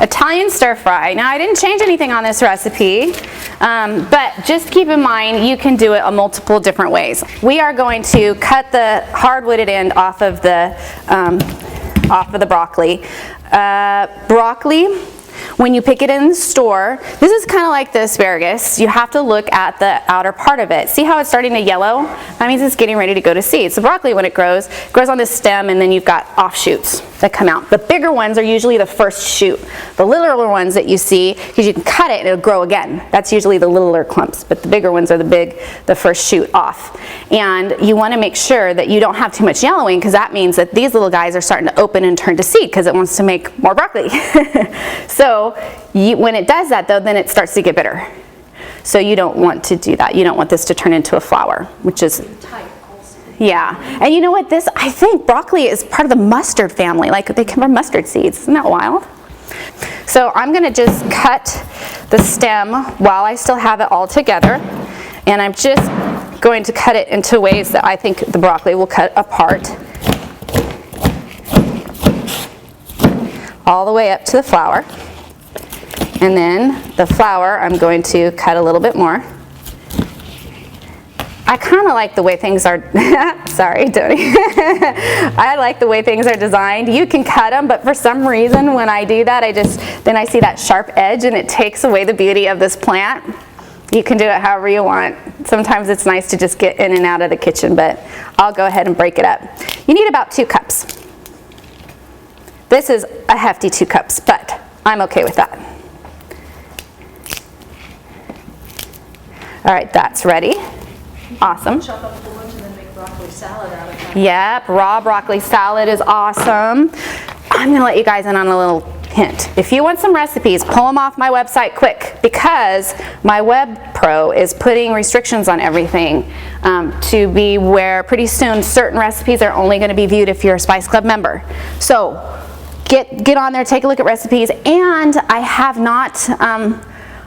Italian stir fry. Now I didn't change anything on this recipe, but just keep in mind you can do it in multiple different ways. We are going to cut the hard-wooded end off of the broccoli. Broccoli, when you pick it in the store, this is kind of like the asparagus. You have to look at the outer part of it. See how it's starting to yellow? That means it's getting ready to go to seed. So broccoli, when it grows on this stem, and then you've got offshoots that come out. The bigger ones are usually the first shoot. The littler ones that you see, because you can cut it and it'll grow again. That's usually the littler clumps, but the bigger ones are the first shoot off. And you want to make sure that you don't have too much yellowing, because that means that these little guys are starting to open and turn to seed because it wants to make more broccoli. So when it does that though, then it starts to get bitter. So you don't want to do that. You don't want this to turn into a flower, which is yeah. And you know what, I think broccoli is part of the mustard family. Like they come from mustard seeds. Isn't that wild? So I'm going to just cut the stem while I still have it all together. And I'm just going to cut it into ways that I think the broccoli will cut apart. All the way up to the flower. And then the flower I'm going to cut a little bit more. I kind of like the way things are, sorry Tony, I like the way things are designed. You can cut them, but for some reason when I do that, then I see that sharp edge and it takes away the beauty of this plant. You can do it however you want. Sometimes it's nice to just get in and out of the kitchen, but I'll go ahead and break it up. You need about 2 cups. This is a hefty 2 cups, but I'm okay with that. All right, that's ready. Awesome. Chop up a whole bunch and then make broccoli salad out of that. Yep, raw broccoli salad is awesome. I'm going to let you guys in on a little hint. If you want some recipes, pull them off my website quick, because my web pro is putting restrictions on everything to be where pretty soon certain recipes are only going to be viewed if you're a Spice Club member. So get on there, take a look at recipes, and I have not...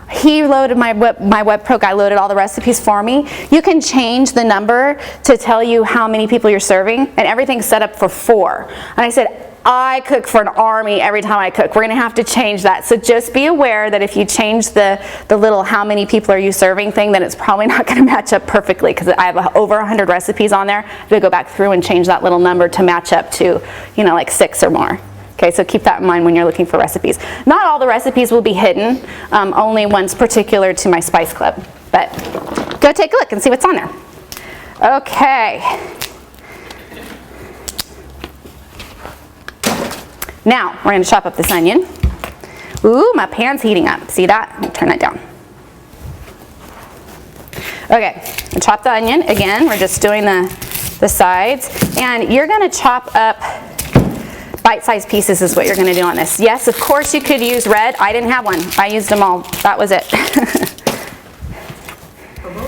he loaded my web pro guy loaded all the recipes for me. You can change the number to tell you how many people you're serving, and everything's set up for 4. And I said, I cook for an army every time I cook. We're gonna have to change that. So just be aware that if you change the little how many people are you serving thing, then it's probably not gonna match up perfectly, because I have over 100 recipes on there. I have to go back through and change that little number to match up to, like 6 or more. Okay, so keep that in mind when you're looking for recipes. Not all the recipes will be hidden, only ones particular to my Spice Club. But go take a look and see what's on there. Okay. Now, we're going to chop up this onion. Ooh, my pan's heating up. See that? Let me turn that down. Okay, and chop the onion. Again, we're just doing the sides. And you're going to chop up bite-sized pieces is what you're going to do on this. Yes, of course you could use red. I didn't have one. I used them all. That was it.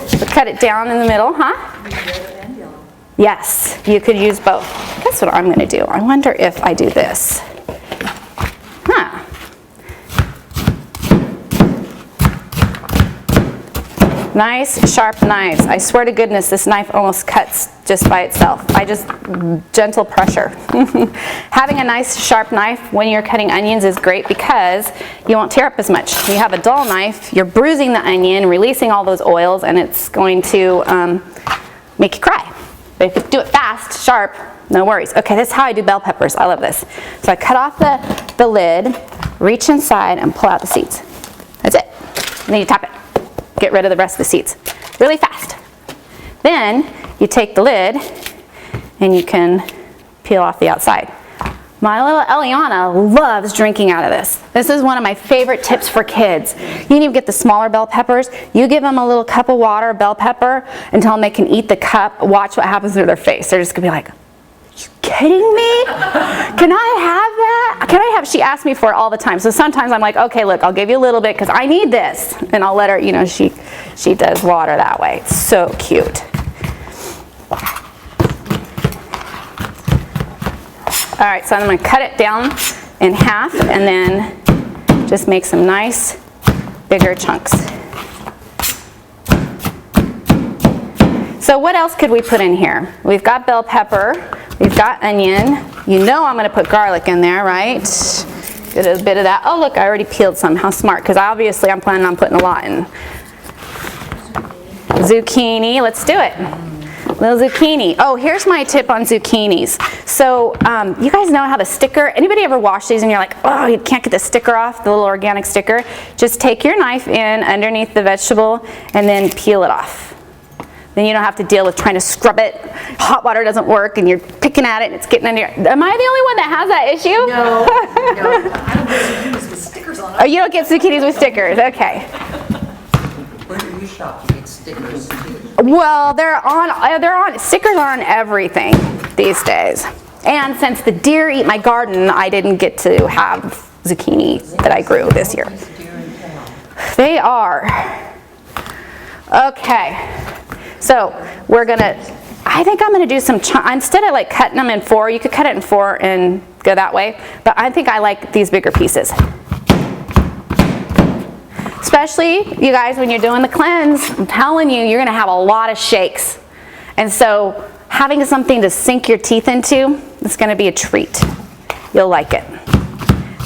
So cut it down in the middle, huh? Red and yellow. Yes, you could use both. Guess what I'm going to do? I wonder if I do this. Huh. Nice sharp knives. I swear to goodness, this knife almost cuts just by itself. Gentle pressure. Having a nice sharp knife when you're cutting onions is great, because you won't tear up as much. You have a dull knife, you're bruising the onion, releasing all those oils, and it's going to make you cry. But if you do it fast, sharp, no worries. Okay, this is how I do bell peppers. I love this. So I cut off the lid, reach inside, and pull out the seeds. That's it. And then you tap it. Get rid of the rest of the seeds really fast. Then you take the lid and you can peel off the outside. My little Eliana loves drinking out of this. This is one of my favorite tips for kids. You need to get the smaller bell peppers. You give them a little cup of water, bell pepper, until they can eat the cup. Watch what happens to their face. They're just gonna be like, "You kidding me? Can I have that? Can I have?" She asks me for it all the time. So sometimes I'm like, okay, look, I'll give you a little bit because I need this, and I'll let her. She does water that way. It's so cute. All right, so I'm going to cut it down in half and then just make some nice bigger chunks. So what else could we put in here? We've got bell pepper, we've got onion. You know I'm going to put garlic in there, right? Get a bit of that. Oh look, I already peeled some. How smart, because obviously I'm planning on putting a lot in. Zucchini, let's do it. Little zucchini. Oh, here's my tip on zucchinis. So you guys know how the sticker, anybody ever wash these and you're like, oh, you can't get the sticker off, the little organic sticker? Just take your knife in underneath the vegetable and then peel it off. Then you don't have to deal with trying to scrub it. Hot water doesn't work and you're picking at it and it's getting under your... Am I the only one that has that issue? No, no, I don't get zucchinis with stickers on them. Oh, you don't get zucchinis with stickers, okay. Where do you shop to get stickers too? Well, stickers are on everything these days. And since the deer eat my garden, I didn't get to have zucchini that I grew this year. They are. Okay. So I think I'm gonna do some, instead of like cutting them in 4, you could cut it in 4 and go that way, but I think I like these bigger pieces. Especially, you guys, when you're doing the cleanse, I'm telling you, you're gonna have a lot of shakes. And so having something to sink your teeth into is gonna be a treat. You'll like it.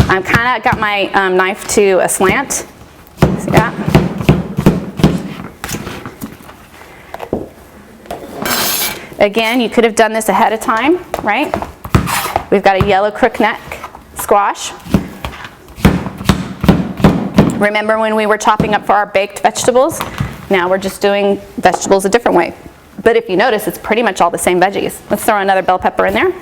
I'm kinda got my knife to a slant. See that? Again, you could have done this ahead of time, right? We've got a yellow crookneck squash. Remember when we were chopping up for our baked vegetables? Now we're just doing vegetables a different way. But if you notice, it's pretty much all the same veggies. Let's throw another bell pepper in there.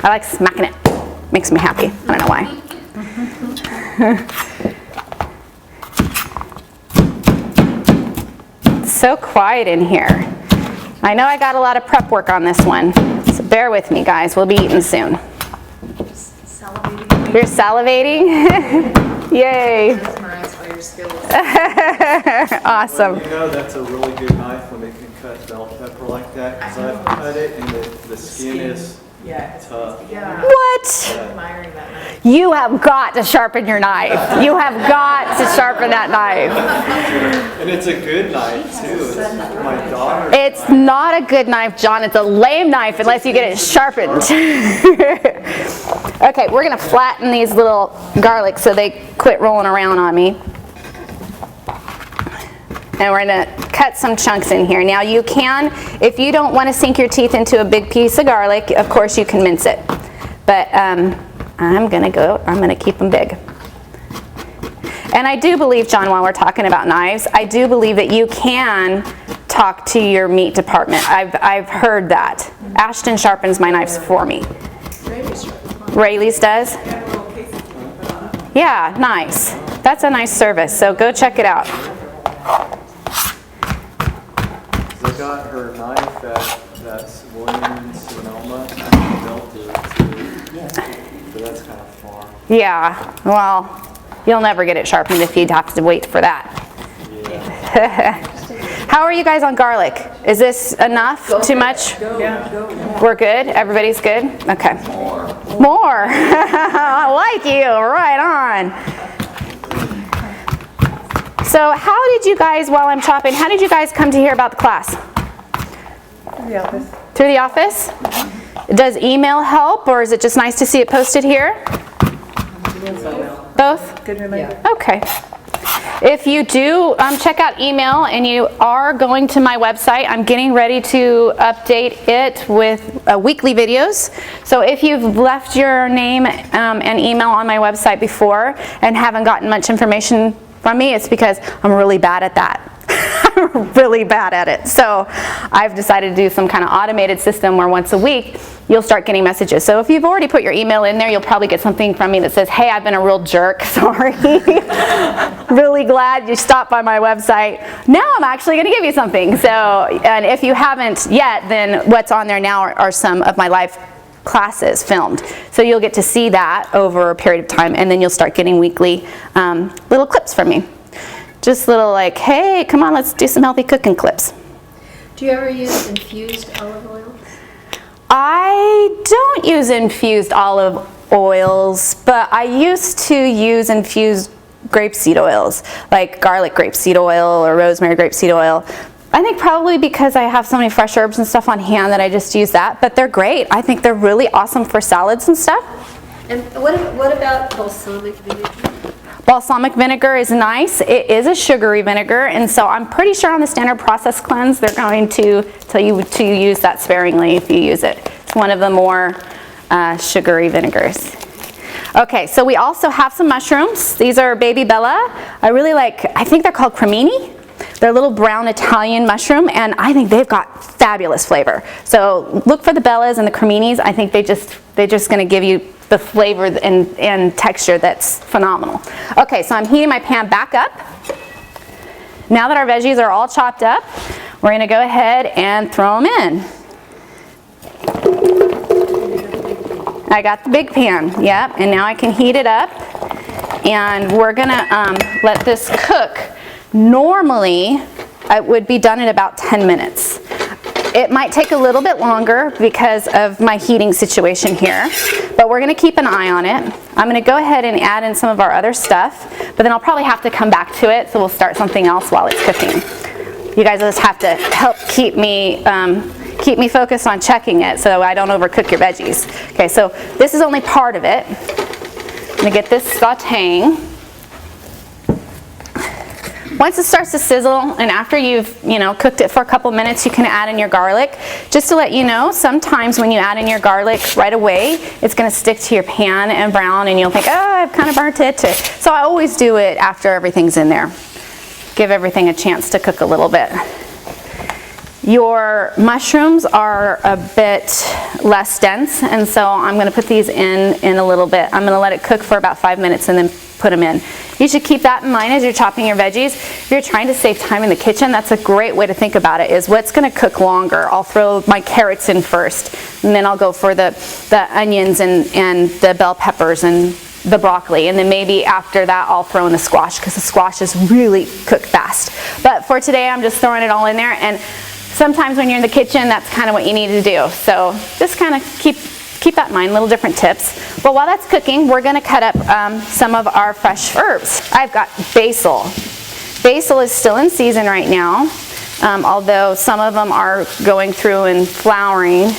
I like smacking it. Makes me happy. I don't know why. It's so quiet in here. I know I got a lot of prep work on this one. So bear with me, guys. We'll be eating soon. Salivating. You're salivating? Yay. Mesmerized by your skills. Awesome. Well, you know that's a really good knife when it can cut bell pepper like that, because I've cut it and the skin is tough. Yeah. What? I'm admiring that knife. You have got to sharpen your knife. You have got to sharpen that knife. And it's a good knife too. It's my daughter. It's not a good knife, John. It's a lame knife unless you get it sharpened. Okay, we're going to flatten these little garlics so they quit rolling around on me. And we're going to cut some chunks in here. Now you can, if you don't want to sink your teeth into a big piece of garlic, of course you can mince it. But I'm going to keep them big. And I do believe, John, while we're talking about knives, I do believe that you can talk to your meat department. I've heard that. Ashton sharpens my knives for me. Rayleigh's does? Yeah, nice. That's a nice service, so go check it out. I got her knife at that's Williams Sonoma. I built it too. But that's kind of far. Yeah, well, you'll never get it sharpened if you'd have to wait for that. Yeah. How are you guys on garlic? Is this enough? Too much? We're good? Everybody's good? Okay. More. I like you. Right on. So how did you guys, while I'm chopping, how did you guys come to hear about the class? Through the office. Through the office? Does email help, or is it just nice to see it posted here? Both? Good reminder. Okay. If you do check out email and you are going to my website, I'm getting ready to update it with weekly videos. So if you've left your name and email on my website before and haven't gotten much information from me, it's because I'm really bad at that. I'm really bad at it. So I've decided to do some kind of automated system where once a week you'll start getting messages. So if you've already put your email in there, you'll probably get something from me that says, hey, I've been a real jerk, sorry. Really glad you stopped by my website. Now I'm actually going to give you something. So, and if you haven't yet, then what's on there now are some of my live classes filmed. So you'll get to see that over a period of time, and then you'll start getting weekly little clips from me. Just little like, hey, come on, let's do some healthy cooking clips. Do you ever use infused olive oil? I don't use infused olive oils, but I used to use infused grapeseed oils, like garlic grapeseed oil or rosemary grapeseed oil. I think probably because I have so many fresh herbs and stuff on hand that I just use that, but they're great. I think they're really awesome for salads and stuff. And what about balsamic vinegar? Balsamic vinegar is nice. It is a sugary vinegar, and so I'm pretty sure on the standard process cleanse they're going to tell you to use that sparingly if you use it. It's one of the more sugary vinegars. Okay, so we also have some mushrooms. These are baby bella. I think they're called cremini. They're a little brown Italian mushroom, and I think they've got fabulous flavor. So look for the bellas and the creminis. I think they're just going to give you the flavor and texture that's phenomenal. Okay, so I'm heating my pan back up. Now that our veggies are all chopped up, we're going to go ahead and throw them in. I got the big pan, yep, and now I can heat it up, and we're going to let this cook. Normally, it would be done in about 10 minutes. It might take a little bit longer because of my heating situation here, but we're going to keep an eye on it. I'm going to go ahead and add in some of our other stuff, but then I'll probably have to come back to it, so we'll start something else while it's cooking. You guys just have to help keep me focused on checking it so I don't overcook your veggies. Okay, so this is only part of it. I'm going to get this sauteing. Once it starts to sizzle, and after you've cooked it for a couple minutes, you can add in your garlic. Just to let you know, sometimes when you add in your garlic right away, it's going to stick to your pan and brown, and you'll think, oh, I've kind of burnt it. So I always do it after everything's in there. Give everything a chance to cook a little bit. Your mushrooms are a bit less dense, and so I'm going to put these in a little bit. I'm going to let it cook for about 5 minutes and then put them in. You should keep that in mind as you're chopping your veggies. If you're trying to save time in the kitchen, that's a great way to think about it, is what's going to cook longer. I'll throw my carrots in first, and then I'll go for the onions and the bell peppers and the broccoli, and then maybe after that I'll throw in the squash, because the squash is really cooked fast. But for today, I'm just throwing it all in there, and sometimes when you're in the kitchen, that's kind of what you need to do. So just kind of keep that in mind, little different tips. But while that's cooking, we're going to cut up some of our fresh herbs. I've got basil. Basil is still in season right now, although some of them are going through and flowering.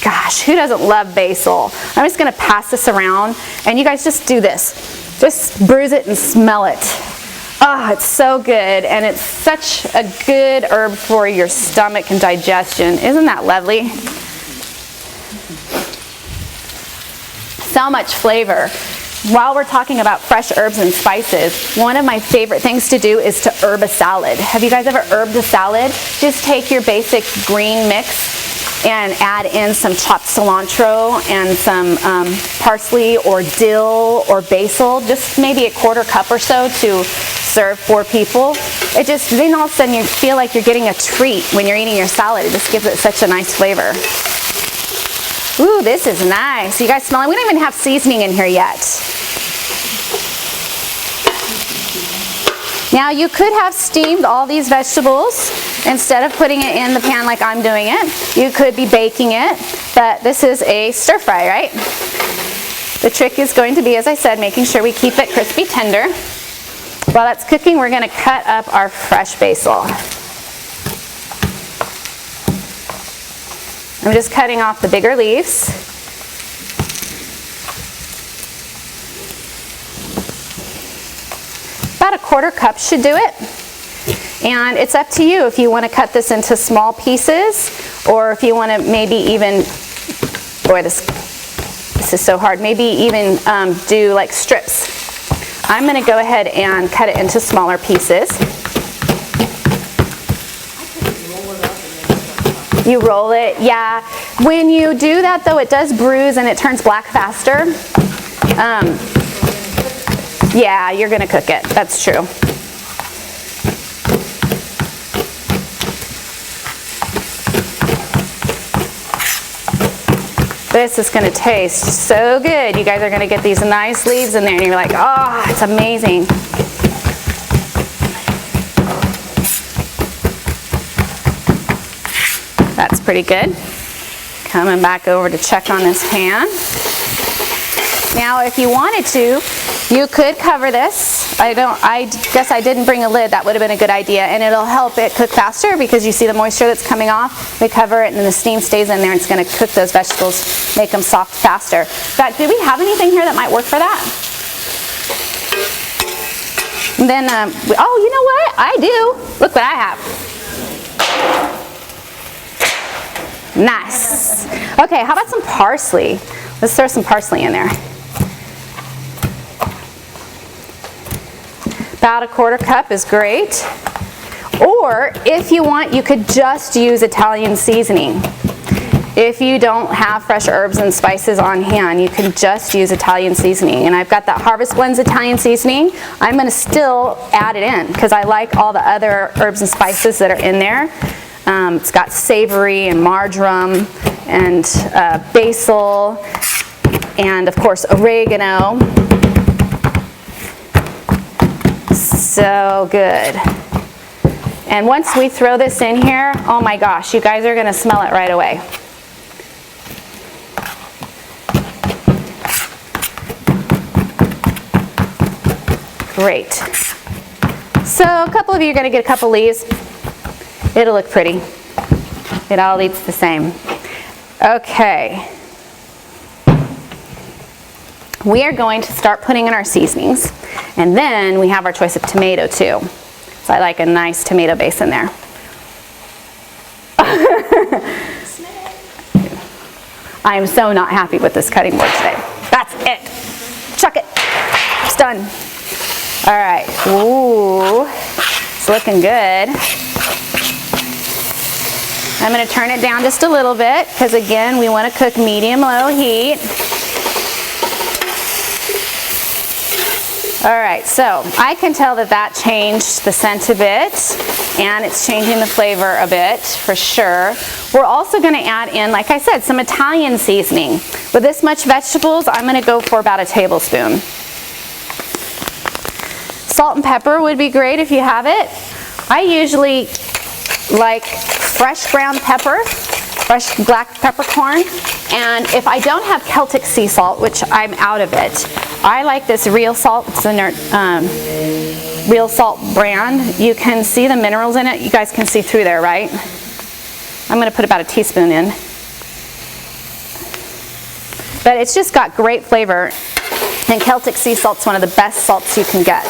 Gosh, who doesn't love basil? I'm just going to pass this around, and you guys just do this. Just bruise it and smell it. Oh, it's so good, and it's such a good herb for your stomach and digestion. Isn't that lovely? So much flavor. While we're talking about fresh herbs and spices, one of my favorite things to do is to herb a salad. Have you guys ever herbed a salad? Just take your basic green mix and add in some chopped cilantro and some parsley or dill or basil, just maybe a quarter cup or so to serve 4 people. Then all of a sudden you feel like you're getting a treat when you're eating your salad. It just gives it such a nice flavor. Ooh, this is nice. You guys smell it? We don't even have seasoning in here yet. Now you could have steamed all these vegetables instead of putting it in the pan like I'm doing it. You could be baking it, but this is a stir fry, right? The trick is going to be, as I said, making sure we keep it crispy tender. While that's cooking, we're going to cut up our fresh basil. I'm just cutting off the bigger leaves. About a quarter cup should do it. And it's up to you if you want to cut this into small pieces, or if you want to maybe even, boy, this is so hard, maybe even do like strips. I'm going to go ahead and cut it into smaller pieces. You roll it, yeah. When you do that though, it does bruise and it turns black faster. Yeah, you're gonna cook it, that's true. This is gonna taste so good. You guys are gonna get these nice leaves in there and you're like, oh, it's amazing. That's pretty good. Coming back over to check on this pan. Now, if you wanted to, you could cover this I guess I didn't bring a lid. That would have been a good idea, and it'll help it cook faster because you see the moisture that's coming off. We cover it and the steam stays in there, and it's going to cook those vegetables, make them soft faster. In fact, do we have anything here that might work for that? And then, oh, you know what? I do. Look what I have. Nice. Okay, how about some parsley? Let's throw some parsley in there. About a 1/4 cup is great. Or if you want, you could just use Italian seasoning. If you don't have fresh herbs and spices on hand, you can just use Italian seasoning. And I've got that Harvest Blends Italian seasoning. I'm going to still add it in because I like all the other herbs and spices that are in there. It's got savory and marjoram and basil and, of course, oregano. So good. And once we throw this in here, oh my gosh, you guys are going to smell it right away. Great. So a couple of you are going to get a couple leaves. It'll look pretty. It all eats the same. Okay. We are going to start putting in our seasonings. And then we have our choice of tomato too. So I like a nice tomato base in there. I am so not happy with this cutting board today. That's it. Chuck it. It's done. All right. Ooh, it's looking good. I'm going to turn it down just a little bit because, again, we want to cook medium-low heat. All right, so I can tell that that changed the scent a bit, and it's changing the flavor a bit for sure. We're also going to add in, like I said, some Italian seasoning. With this much vegetables, I'm going to go for about a tablespoon. Salt and pepper would be great if you have it. I usually like fresh ground pepper, fresh black peppercorn, and if I don't have Celtic sea salt, which I'm out of it, I like this real salt. It's a real salt brand. You can see the minerals in it. You guys can see through there, right? I'm going to put about a teaspoon in. But it's just got great flavor, and Celtic sea salt's one of the best salts you can get.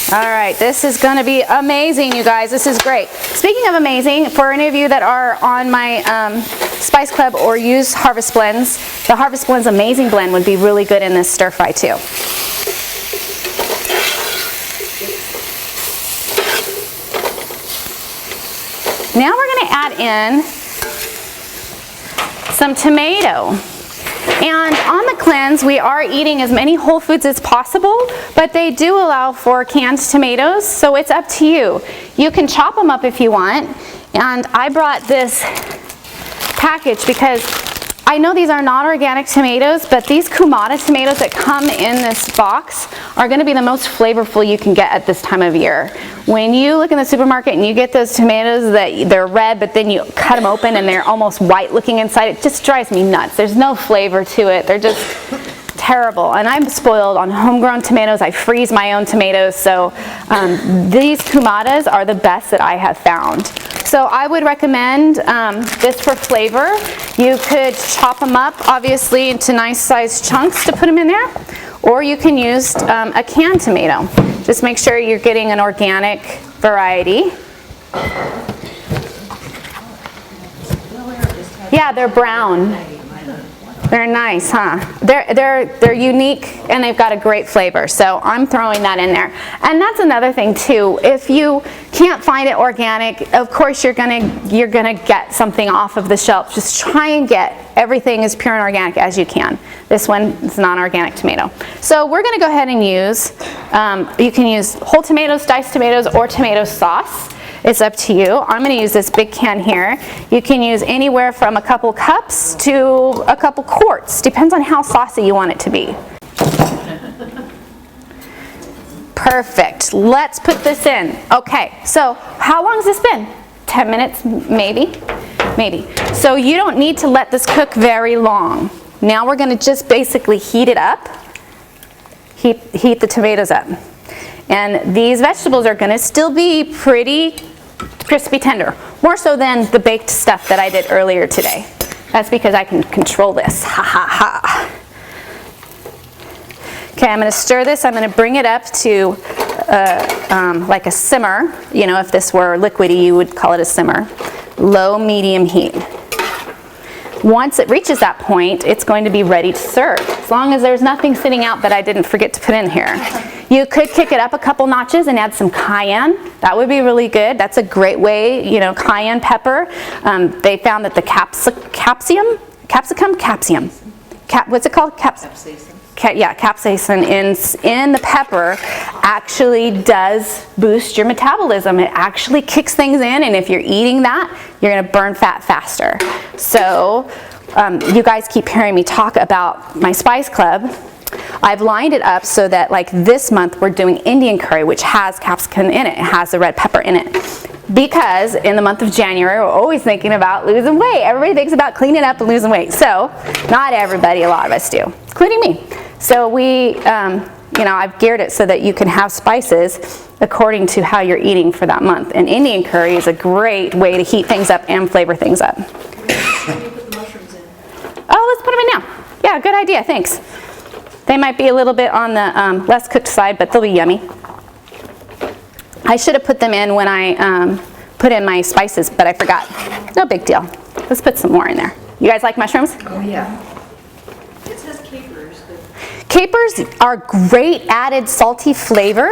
All right, this is going to be amazing, you guys. This is great. Speaking of amazing, for any of you that are on my Spice Club or use Harvest Blends, the Harvest Blends Amazing Blend would be really good in this stir fry too. Now we're going to add in some tomato. And on the cleanse, we are eating as many whole foods as possible, but they do allow for canned tomatoes, so it's up to you. You can chop them up if you want, and I brought this package because I know these are not organic tomatoes, but these Kumata tomatoes that come in this box are going to be the most flavorful you can get at this time of year. When you look in the supermarket and you get those tomatoes that they're red, but then you cut them open and they're almost white looking inside, it just drives me nuts. There's no flavor to it. They're just terrible. And I'm spoiled on homegrown tomatoes. I freeze my own tomatoes, so these Kumatas are the best that I have found. So I would recommend this for flavor. You could chop them up, obviously, into nice sized chunks to put them in there, or you can use a canned tomato. Just make sure you're getting an organic variety. Yeah, they're brown. They're nice, huh? They're unique and they've got a great flavor. So I'm throwing that in there. And that's another thing too. If you can't find it organic, of course you're gonna get something off of the shelf. Just try and get everything as pure and organic as you can. This one is non-organic tomato. So we're gonna go ahead and use, you can use whole tomatoes, diced tomatoes, or tomato sauce. It's up to you. I'm going to use this big can here. You can use anywhere from a couple cups to a couple quarts. Depends on how saucy you want it to be. Perfect. Let's put this in. Okay, so how long has this been? 10 minutes, maybe? Maybe. So you don't need to let this cook very long. Now we're going to just basically heat it up. heat the tomatoes up. And these vegetables are gonna still be pretty crispy tender, more so than the baked stuff that I did earlier today. That's because I can control this, ha ha ha. Okay, I'm gonna stir this, I'm gonna bring it up to like a simmer. You know, if this were liquidy, you would call it a simmer. Low, medium heat. Once it reaches that point, it's going to be ready to serve, as long as there's nothing sitting out that I didn't forget to put in here. You could kick it up a couple notches and add some cayenne. That would be really good. That's a great way, you know, cayenne pepper. They found that the capsicum, what's it called? Capsaicin. Capsaicin in the pepper actually does boost your metabolism. It actually kicks things in, and if you're eating that, you're gonna burn fat faster. So you guys keep hearing me talk about my Spice Club. I've lined it up so that like this month we're doing Indian curry, which has capsicum in it. It has the red pepper in it. Because in the month of January, we're always thinking about losing weight. Everybody thinks about cleaning up and losing weight. So, not everybody, a lot of us do, including me. So we, you know, I've geared it so that you can have spices according to how you're eating for that month. And Indian curry is a great way to heat things up and flavor things up. When you put the mushrooms in. Oh, let's put them in now. Yeah, good idea, thanks. They might be a little bit on the less cooked side, but they'll be yummy. I should have put them in when I put in my spices, but I forgot. No big deal. Let's put some more in there. You guys like mushrooms? Oh, yeah. It says capers, but Capers are great added salty flavor.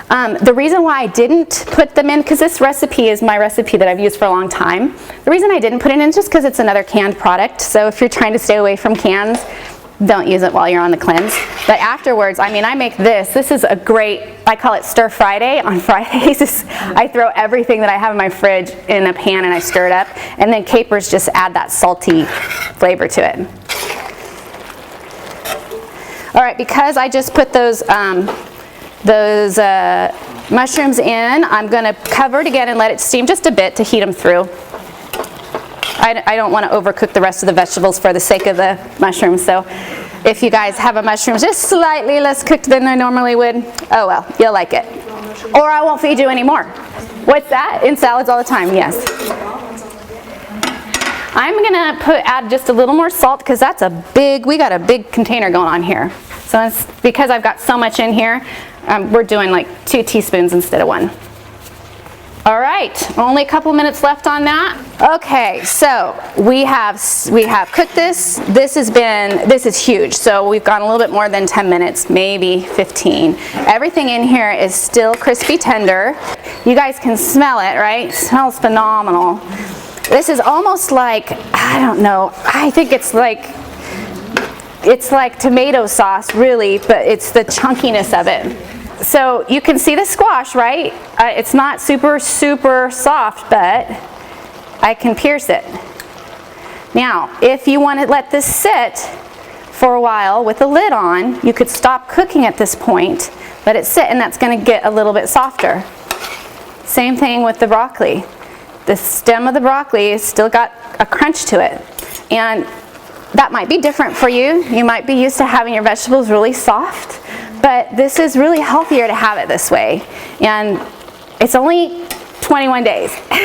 The reason why I didn't put them in, because this recipe is my recipe that I've used for a long time. The reason I didn't put it in is just because it's another canned product. So if you're trying to stay away from cans, don't use it while you're on the cleanse. But afterwards, I mean, I make this. This is a great, I call it Stir Friday. On Fridays, I throw everything that I have in my fridge in a pan and I stir it up. And then capers just add that salty flavor to it. All right, because I just put those mushrooms in, I'm going to cover it again and let it steam just a bit to heat them through. I don't want to overcook the rest of the vegetables for the sake of the mushrooms. So if you guys have a mushroom just slightly less cooked than I normally would, oh well, you'll like it. Or I won't feed you anymore. What's that? In salads all the time, yes. I'm going to add just a little more salt because that's we got a big container going on here. So it's because I've got so much in here, we're doing like 2 teaspoons instead of 1. All right, only a couple minutes left on that. Okay, so we have cooked this. This is huge. So we've gone a little bit more than 10 minutes, maybe 15. Everything in here is still crispy tender. You guys can smell it, right? It smells phenomenal. This is almost like, I don't know, I think it's like tomato sauce really, but it's the chunkiness of it. So you can see the squash, right? It's not super soft, but I can pierce it. Now, if you want to let this sit for a while with the lid on, you could stop cooking at this point, let it sit, and that's going to get a little bit softer. Same thing with the broccoli. The stem of the broccoli has still got a crunch to it. And that might be different for you. You might be used to having your vegetables really soft. But this is really healthier to have it this way. And it's only 21 days. by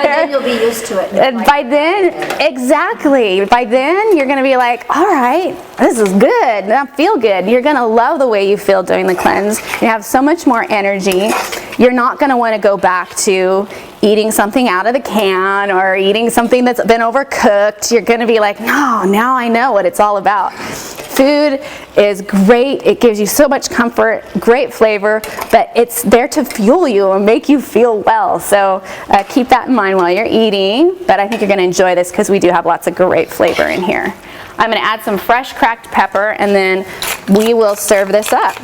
then you'll be used to it. By then, exactly. By then, you're going to be like, all right, this is good. I feel good. You're going to love the way you feel doing the cleanse. You have so much more energy. You're not going to want to go back to eating something out of the can or eating something that's been overcooked. You're going to be like, no, now I know what it's all about. Food is great. It gives you so much comfort, great flavor, but it's there to fuel you and make you feel well. So keep that in mind while you're eating. But I think you're going to enjoy this because we do have lots of great flavor in here. I'm going to add some fresh cracked pepper and then we will serve this up.